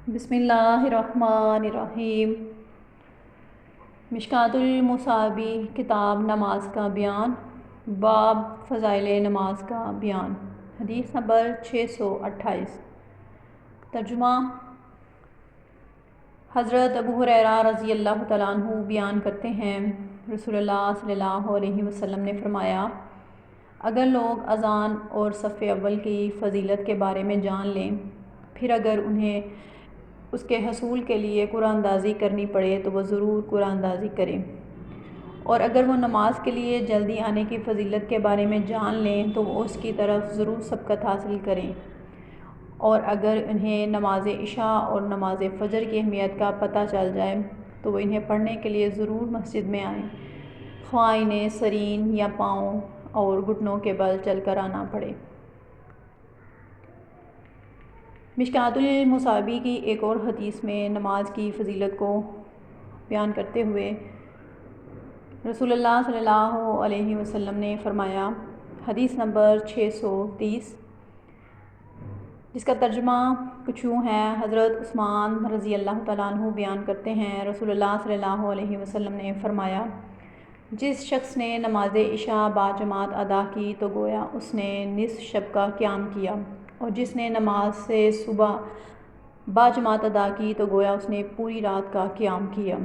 بسم اللہ الرحمن الرحیم۔ مشکوٰۃ المصابیح کتاب نماز کا بیان، باب فضائل نماز کا بیان۔ حدیث نمبر 628۔ ترجمہ۔ حضرت ابو ہریرہ رضی اللہ تعالیٰ عنہ بیان کرتے ہیں، رسول اللہ صلی اللہ علیہ وسلم نے فرمایا، اگر لوگ اذان اور صف اول کی فضیلت کے بارے میں جان لیں، پھر اگر انہیں اس کے حصول کے لیے قرآن اندازی کرنی پڑے تو وہ ضرور قرآن اندازی کریں، اور اگر وہ نماز کے لیے جلدی آنے کی فضیلت کے بارے میں جان لیں تو وہ اس کی طرف ضرور سبقت حاصل کریں، اور اگر انہیں نماز عشاء اور نماز فجر کی اہمیت کا پتہ چل جائے تو وہ انہیں پڑھنے کے لیے ضرور مسجد میں آئیں، خواہ انہیں سرین یا پاؤں اور گھٹنوں کے بل چل کر آنا پڑے۔ مشکوٰۃ المصابیح کی ایک اور حدیث میں نماز کی فضیلت کو بیان کرتے ہوئے رسول اللہ صلی اللہ علیہ وسلم نے فرمایا، حدیث نمبر 630، جس کا ترجمہ کچھ یوں ہے۔ حضرت عثمان رضی اللہ تعالیٰ عنہ بیان کرتے ہیں، رسول اللہ صلی اللہ علیہ وسلم نے فرمایا، جس شخص نے نماز عشاء باجماعت ادا کی تو گویا اس نے نصف شب کا قیام کیا، اور جس نے نماز صبح باجماعت ادا کی تو گویا اس نے پوری رات کا قیام کیا۔